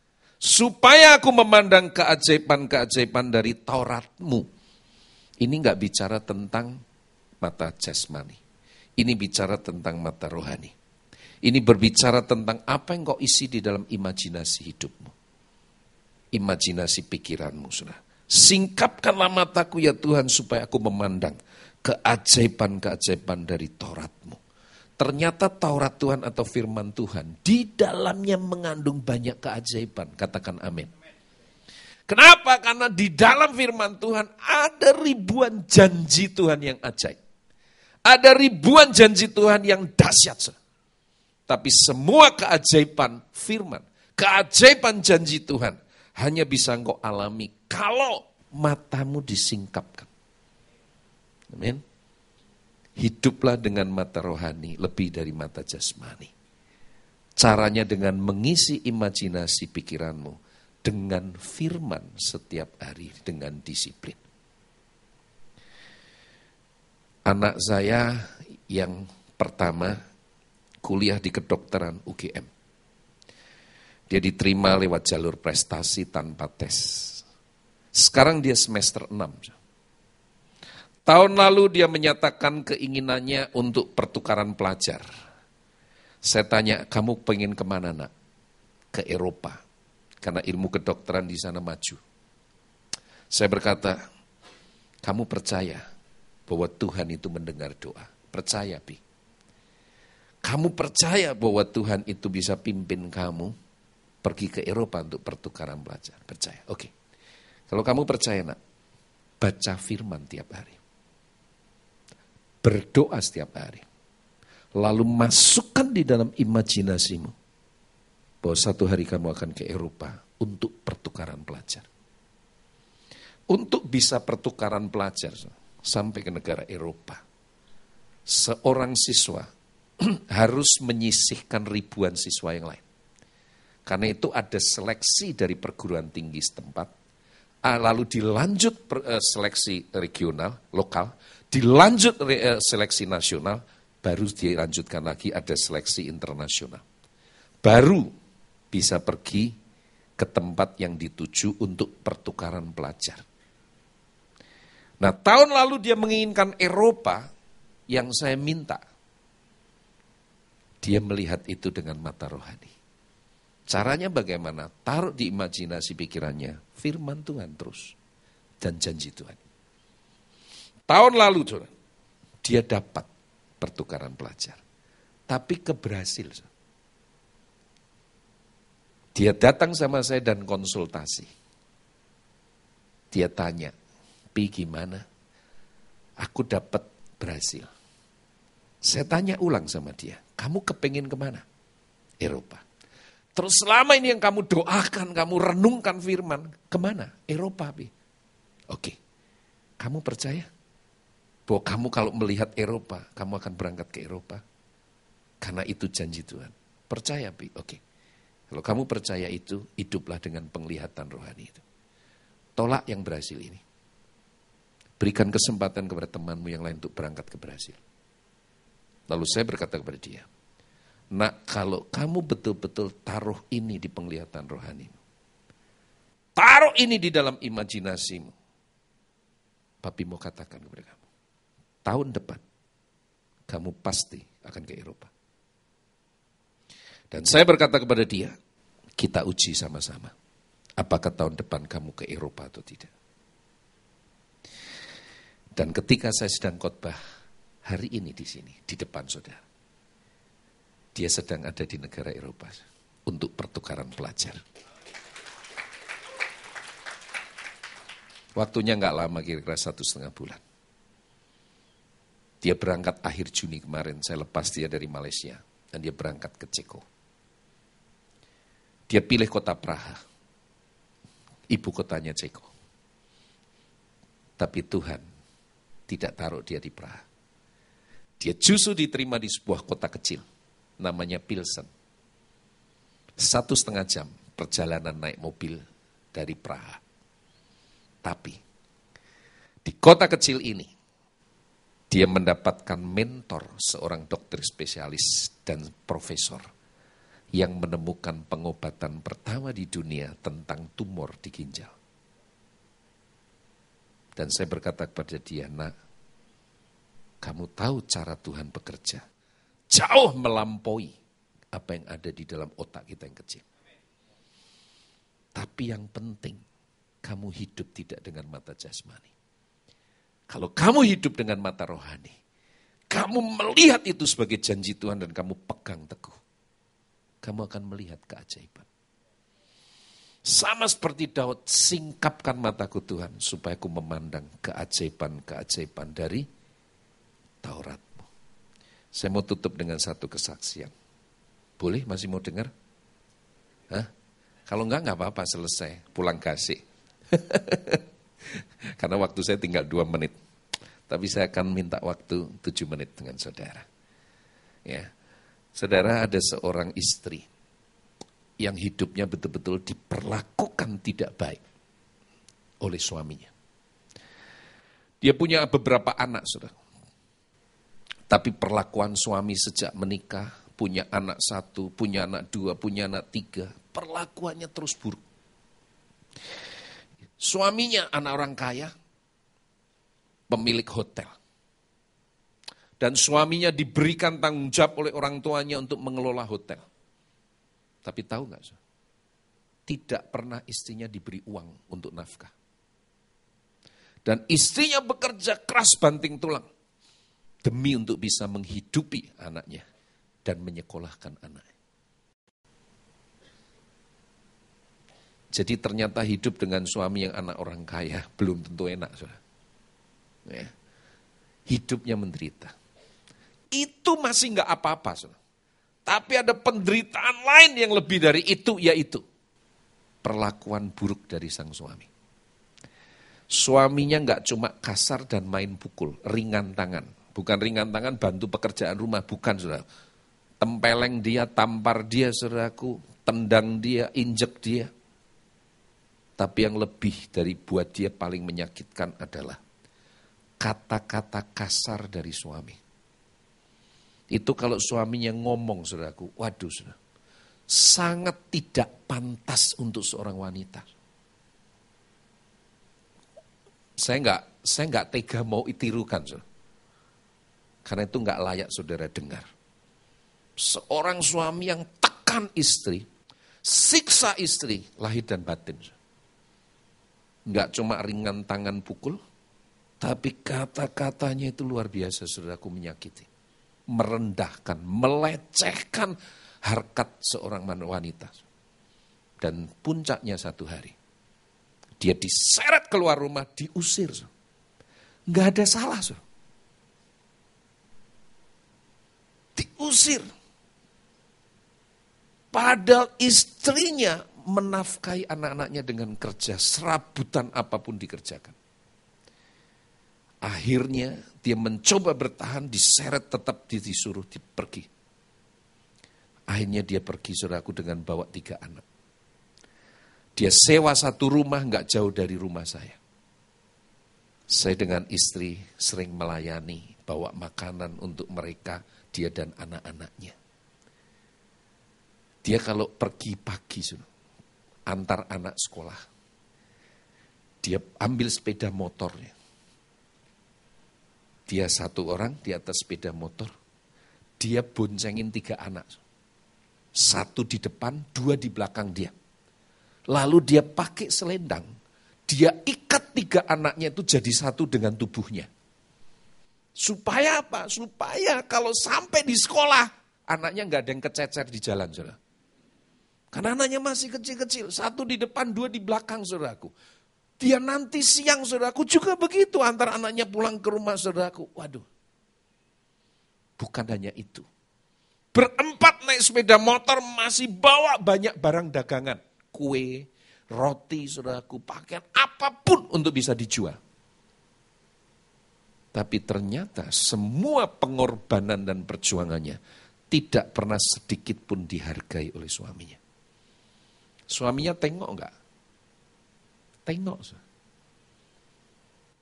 Supaya aku memandang keajaiban-keajaiban dari Taurat-Mu. Ini enggak bicara tentang mata jasmani. Ini bicara tentang mata rohani. Ini berbicara tentang apa yang kau isi di dalam imajinasi hidupmu. Imajinasi pikiranmu, saudara. Singkapkanlah mataku ya Tuhan supaya aku memandang keajaiban-keajaiban dari Taurat-Mu. Ternyata Taurat Tuhan atau firman Tuhan di dalamnya mengandung banyak keajaiban. Katakan amin. Kenapa? Karena di dalam firman Tuhan ada ribuan janji Tuhan yang ajaib. Ada ribuan janji Tuhan yang dahsyat. Tapi semua keajaiban firman, keajaiban janji Tuhan hanya bisa engkau alami kalau matamu disingkapkan. Amin. Hiduplah dengan mata rohani lebih dari mata jasmani. Caranya dengan mengisi imajinasi pikiranmu dengan firman setiap hari dengan disiplin. Anak saya yang pertama kuliah di kedokteran UGM. Dia diterima lewat jalur prestasi tanpa tes. Sekarang dia semester 6. Tahun lalu dia menyatakan keinginannya untuk pertukaran pelajar. Saya tanya, kamu pengen kemana nak? Ke Eropa. Karena ilmu kedokteran di sana maju. Saya berkata, kamu percaya bahwa Tuhan itu mendengar doa? Percaya, Bi. Kamu percaya bahwa Tuhan itu bisa pimpin kamu pergi ke Eropa untuk pertukaran pelajar? Percaya, oke. Kalau kamu percaya nak, baca firman tiap hari. Berdoa setiap hari. Lalu masukkan di dalam imajinasimu bahwa satu hari kamu akan ke Eropa untuk pertukaran pelajar. Untuk bisa pertukaran pelajar sampai ke negara Eropa, seorang siswa harus menyisihkan ribuan siswa yang lain. Karena itu ada seleksi dari perguruan tinggi setempat, lalu dilanjut seleksi regional, lokal, dilanjut seleksi nasional, baru dilanjutkan lagi ada seleksi internasional. Baru bisa pergi ke tempat yang dituju untuk pertukaran pelajar. Nah, tahun lalu dia menginginkan Eropa yang saya minta. Dia melihat itu dengan mata rohani. Caranya bagaimana? Taruh di imajinasi pikirannya firman Tuhan terus dan janji Tuhan. Tahun lalu dia dapat pertukaran pelajar. Tapi ke Brasil. Dia datang sama saya dan konsultasi. Dia tanya, Pi gimana? Aku dapat Brasil. Saya tanya ulang sama dia, kamu kepingin kemana? Eropa. Terus selama ini yang kamu doakan, kamu renungkan firman, kemana? Eropa, Pi. Oke, kamu percaya? Bahwa kamu kalau melihat Eropa, kamu akan berangkat ke Eropa? Karena itu janji Tuhan. Percaya, Pi? Oke. Kalau kamu percaya itu, hiduplah dengan penglihatan rohani itu. Tolak yang Brasil ini. Berikan kesempatan kepada temanmu yang lain untuk berangkat ke Brasil. Lalu saya berkata kepada dia, nak, kalau kamu betul-betul taruh ini di penglihatan rohanimu, taruh ini di dalam imajinasimu, Papi mau katakan kepada kamu, tahun depan kamu pasti akan ke Eropa. Dan saya berkata kepada dia, kita uji sama-sama. Apakah tahun depan kamu ke Eropa atau tidak? Dan ketika saya sedang khotbah hari ini di sini, di depan saudara, dia sedang ada di negara Eropa untuk pertukaran pelajar. Waktunya nggak lama, kira-kira 1,5 bulan. Dia berangkat akhir Juni kemarin, saya lepas dia dari Malaysia, dan dia berangkat ke Ceko. Dia pilih kota Praha, ibu kotanya Ceko. Tapi Tuhan tidak taruh dia di Praha. Dia justru diterima di sebuah kota kecil, namanya Pilsen. 1,5 jam perjalanan naik mobil dari Praha. Tapi di kota kecil ini, dia mendapatkan mentor seorang dokter spesialis dan profesor yang menemukan pengobatan pertama di dunia tentang tumor di ginjal. Dan saya berkata kepada dia, nak, kamu tahu cara Tuhan bekerja jauh melampaui apa yang ada di dalam otak kita yang kecil. Tapi yang penting, kamu hidup tidak dengan mata jasmani. Kalau kamu hidup dengan mata rohani, kamu melihat itu sebagai janji Tuhan dan kamu pegang teguh, kamu akan melihat keajaiban. Sama seperti Daud, singkapkan mataku Tuhan, supaya aku memandang keajaiban-keajaiban dari Tauratmu. Saya mau tutup dengan satu kesaksian. Boleh? Masih mau dengar? Hah? Kalau enggak apa-apa, selesai. Pulang kasih. Karena waktu saya tinggal 2 menit. Tapi saya akan minta waktu 7 menit dengan saudara. Ya, saudara, ada seorang istri yang hidupnya betul-betul diperlakukan tidak baik oleh suaminya. Dia punya beberapa anak, saudara. Tapi perlakuan suami sejak menikah, punya anak 1, punya anak 2, punya anak 3, perlakuannya terus buruk. Suaminya anak orang kaya, pemilik hotel. Dan suaminya diberikan tanggung jawab oleh orang tuanya untuk mengelola hotel. Tapi tahu nggak? Tidak pernah istrinya diberi uang untuk nafkah. Dan istrinya bekerja keras banting tulang demi untuk bisa menghidupi anaknya dan menyekolahkan anaknya. Jadi ternyata hidup dengan suami yang anak orang kaya belum tentu enak. Ya. Hidupnya menderita. Itu masih nggak apa-apa. Tapi ada penderitaan lain yang lebih dari itu, yaitu perlakuan buruk dari sang suami. Suaminya nggak cuma kasar dan main pukul, ringan tangan. Bukan ringan tangan bantu pekerjaan rumah, bukan saudara. Tempeleng dia, tampar dia saudaraku, tendang dia, injek dia. Tapi yang lebih dari buat dia paling menyakitkan adalah kata-kata kasar dari suami. Itu kalau suaminya ngomong saudaraku, waduh saudara, sangat tidak pantas untuk seorang wanita. Saya nggak tega mau tirukan, saudara. Karena itu nggak layak saudara dengar. Seorang suami yang tekan istri, siksa istri, lahir dan batin. Nggak cuma ringan tangan pukul, tapi kata-katanya itu luar biasa, saudaraku, menyakiti. Merendahkan, melecehkan harkat seorang wanita. Dan puncaknya satu hari, dia diseret keluar rumah, diusir. Nggak ada salah. Diusir. Padahal istrinya menafkahi anak-anaknya dengan kerja, serabutan apapun dikerjakan. Akhirnya dia mencoba bertahan, diseret, tetap disuruh pergi. Akhirnya dia pergi, saudaraku, dengan bawa 3 anak. Dia sewa satu rumah gak jauh dari rumah saya. Saya dengan istri sering melayani, bawa makanan untuk mereka, dia dan anak-anaknya. Dia kalau pergi pagi, antar anak sekolah, dia ambil sepeda motornya. Dia satu orang di atas sepeda motor, dia boncengin 3 anak. 1 di depan, 2 di belakang dia. Lalu dia pakai selendang, dia ikat 3 anaknya itu jadi satu dengan tubuhnya. Supaya apa? Supaya kalau sampai di sekolah, anaknya nggak ada yang kececer di jalan, saudara. Karena anaknya masih kecil-kecil, 1 di depan, 2 di belakang, saudaraku. Dia nanti siang, saudaraku, juga begitu, antar anaknya pulang ke rumah, saudaraku. Waduh, bukan hanya itu. Berempat naik sepeda motor, masih bawa banyak barang dagangan. Kue, roti, saudaraku, pakaian, apapun untuk bisa dijual. Tapi ternyata semua pengorbanan dan perjuangannya tidak pernah sedikit pun dihargai oleh suaminya. Suaminya tengok enggak? Tengok.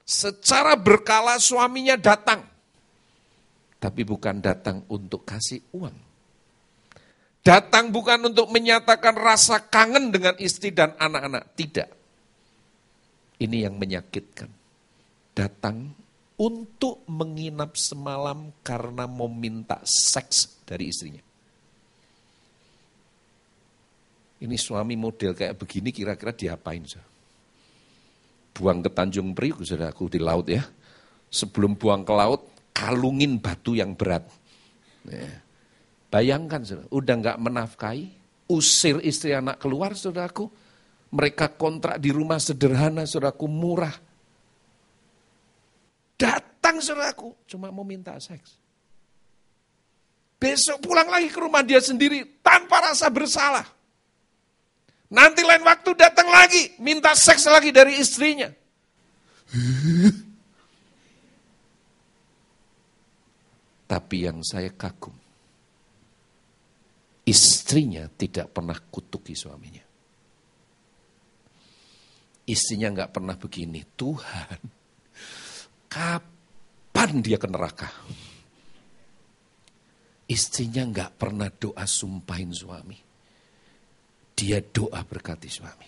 Secara berkala suaminya datang. Tapi bukan datang untuk kasih uang. Datang bukan untuk menyatakan rasa kangen dengan istri dan anak-anak. Tidak. Ini yang menyakitkan. Datang untuk menginap semalam karena mau minta seks dari istrinya. Ini suami model kayak begini kira-kira diapain? Buang ke Tanjung Priok, saudaraku, di laut ya. Sebelum buang ke laut, kalungin batu yang berat. Bayangkan, saudara, udah gak menafkahi, usir istri anak keluar, saudaraku. Mereka kontrak di rumah sederhana, saudaraku, murah. Datang, saudaraku, cuma mau minta seks. Besok pulang lagi ke rumah dia sendiri, tanpa rasa bersalah. Nanti lain waktu datang lagi, minta seks lagi dari istrinya. Tapi yang saya kagum, istrinya tidak pernah kutuki suaminya. Istrinya nggak pernah begini, Tuhan, kapan dia ke neraka? Istrinya nggak pernah doa sumpahin suami. Dia doa berkati suami.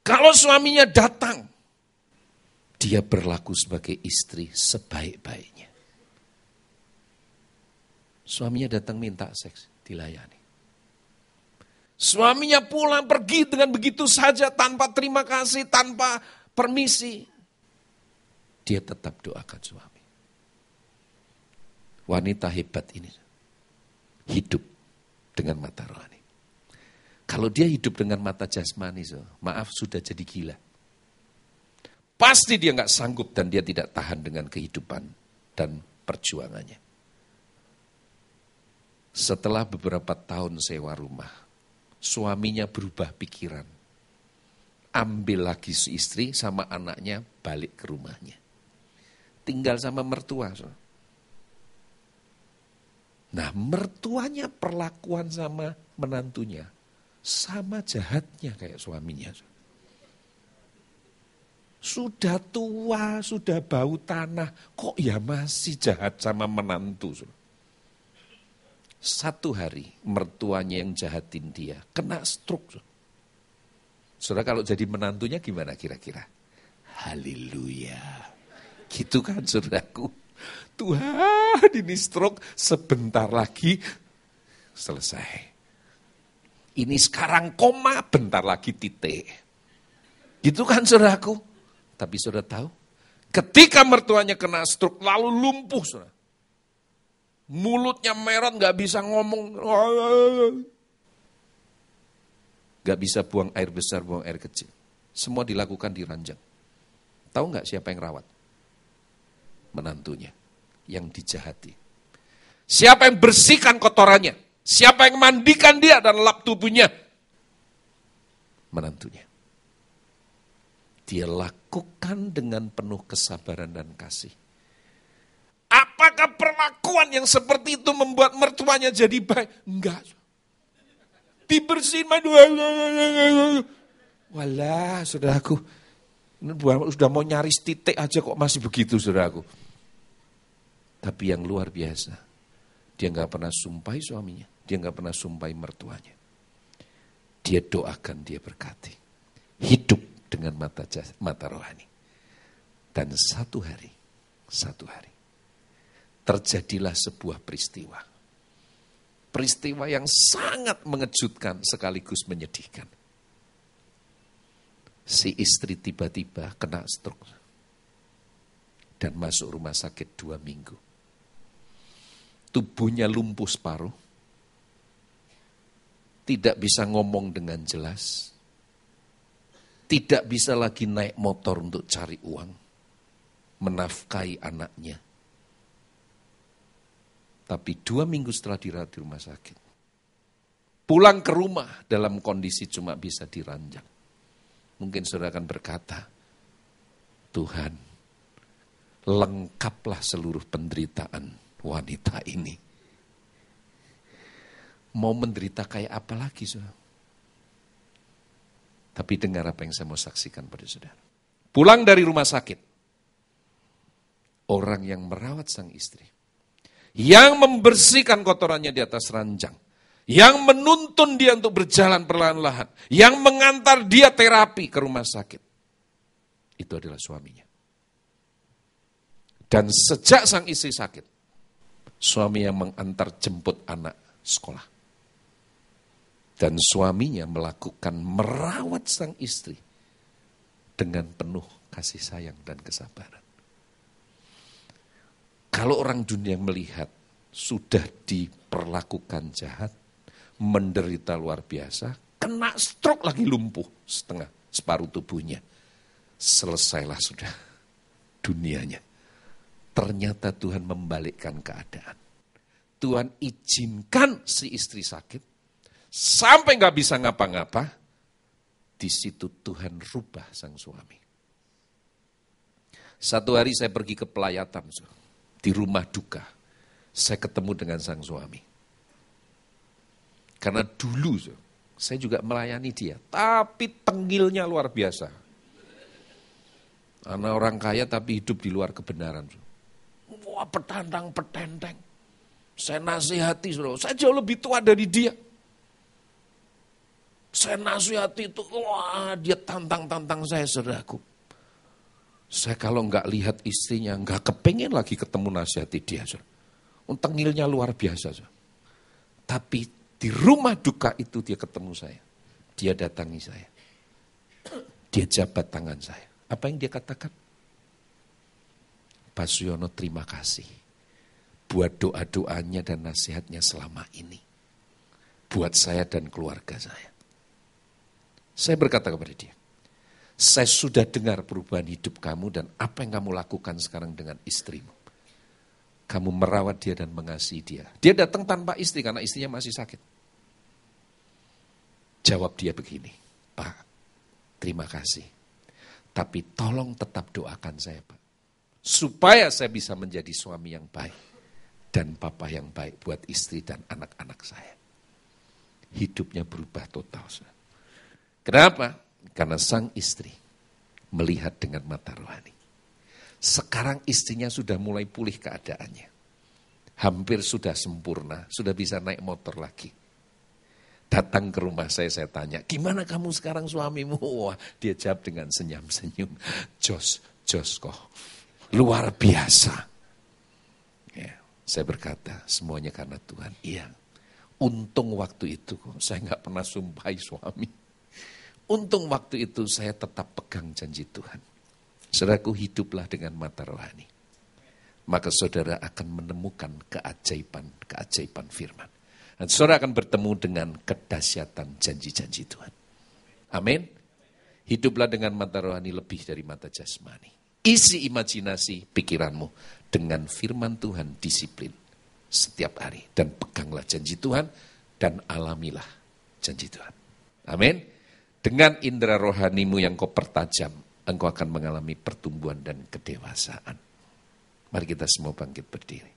Kalau suaminya datang, dia berlaku sebagai istri sebaik-baiknya. Suaminya datang minta seks, dilayani. Suaminya pulang pergi dengan begitu saja, tanpa terima kasih, tanpa permisi. Dia tetap doakan suami. Wanita hebat ini hidup dengan mata rohani. Kalau dia hidup dengan mata jasmani, maaf, sudah jadi gila. Pasti dia nggak sanggup dan dia tidak tahan dengan kehidupan dan perjuangannya. Setelah beberapa tahun sewa rumah, suaminya berubah pikiran. Ambil lagi si istri sama anaknya balik ke rumahnya. Tinggal sama mertua. Nah, mertuanya perlakuan sama menantunya sama jahatnya kayak suaminya. Sudah tua, sudah bau tanah, kok ya masih jahat sama menantu. Satu hari mertuanya yang jahatin dia kena stroke. Saudara kalau jadi menantunya gimana kira-kira? Haleluya. Gitu kan saudaraku. Tuhan ini stroke sebentar lagi selesai. Ini sekarang koma, bentar lagi titik. Gitu kan saudaraku. Tapi saudara tahu, ketika mertuanya kena stroke lalu lumpuh saudara. Mulutnya merah gak bisa ngomong. Gak bisa buang air besar, buang air kecil. Semua dilakukan di ranjang. Tahu gak siapa yang rawat? Menantunya yang dijahati. Siapa yang bersihkan kotorannya? Siapa yang mandikan dia dan lap tubuhnya? Menantunya. Dia lakukan dengan penuh kesabaran dan kasih. Apakah perlakuan yang seperti itu membuat mertuanya jadi baik? Enggak. Dibersihin, walah saudaraku, sudah mau nyaris titik aja kok masih begitu saudaraku. Tapi yang luar biasa, dia gak pernah sumpahi suaminya, dia gak pernah sumpahi mertuanya. Dia doakan, dia berkati. Hidup dengan mata rohani. Dan satu hari, terjadilah sebuah peristiwa. Peristiwa yang sangat mengejutkan sekaligus menyedihkan. Si istri tiba-tiba kena stroke. Dan masuk rumah sakit 2 minggu. Tubuhnya lumpuh separuh. Tidak bisa ngomong dengan jelas. Tidak bisa lagi naik motor untuk cari uang. Menafkahi anaknya. Tapi 2 minggu setelah dirawat di rumah sakit. Pulang ke rumah dalam kondisi cuma bisa diranjang. Mungkin saudara akan berkata, Tuhan, lengkaplah seluruh penderitaan wanita ini. Mau menderita kayak apa lagi, saudara? Tapi dengar apa yang saya mau saksikan pada saudara. Pulang dari rumah sakit, orang yang merawat sang istri, yang membersihkan kotorannya di atas ranjang, yang menuntun dia untuk berjalan perlahan-lahan, yang mengantar dia terapi ke rumah sakit, itu adalah suaminya. Dan sejak sang istri sakit, suami yang mengantar jemput anak sekolah. Dan suaminya melakukan merawat sang istri dengan penuh kasih sayang dan kesabaran. Kalau orang dunia melihat sudah diperlakukan jahat, menderita luar biasa, kena stroke lagi lumpuh separuh tubuhnya. Selesailah sudah dunianya. Ternyata Tuhan membalikkan keadaan. Tuhan izinkan si istri sakit, sampai gak bisa ngapa-ngapa, di situ Tuhan rubah sang suami. Satu hari saya pergi ke pelayatan, di rumah duka, saya ketemu dengan sang suami. Karena dulu saya juga melayani dia, tapi tengilnya luar biasa. Anak orang kaya tapi hidup di luar kebenaran. Wah, petantang-petenteng. Saya nasihati, saya jauh lebih tua dari dia. Saya nasihati itu, wah dia tantang-tantang saya, saudaraku. Saya kalau enggak lihat istrinya, enggak kepengen lagi ketemu nasihati dia. Tengilnya luar biasa. Tapi di rumah duka itu dia ketemu saya. Dia datangi saya. Dia jabat tangan saya. Apa yang dia katakan? Pak Suyono, terima kasih buat doa-doanya dan nasihatnya selama ini. Buat saya dan keluarga saya. Saya berkata kepada dia, saya sudah dengar perubahan hidup kamu dan apa yang kamu lakukan sekarang dengan istrimu. Kamu merawat dia dan mengasihi dia. Dia datang tanpa istri karena istrinya masih sakit. Jawab dia begini, Pak, terima kasih. Tapi tolong tetap doakan saya, Pak. Supaya saya bisa menjadi suami yang baik. Dan papa yang baik buat istri dan anak-anak saya. Hidupnya berubah total. Kenapa? Karena sang istri melihat dengan mata rohani. Sekarang istrinya sudah mulai pulih keadaannya. hampir sudah sempurna, sudah bisa naik motor lagi. Datang ke rumah saya tanya, gimana kamu sekarang suamimu? Wah, dia jawab dengan senyum-senyum, jos kok, luar biasa. Ya, saya berkata, semuanya karena Tuhan. Iya, untung waktu itu saya nggak pernah sumpahi suami. Untung waktu itu saya tetap pegang janji Tuhan. Saudaraku, hiduplah dengan mata rohani. Maka saudara akan menemukan keajaiban firman. Dan saudara akan bertemu dengan kedahsyatan janji-janji Tuhan. Amin. Hiduplah dengan mata rohani lebih dari mata jasmani. Isi imajinasi pikiranmu dengan firman Tuhan, disiplin setiap hari. Dan peganglah janji Tuhan dan alamilah janji Tuhan. Amin. Dengan indera rohanimu yang kau pertajam, engkau akan mengalami pertumbuhan dan kedewasaan. Mari kita semua bangkit berdiri.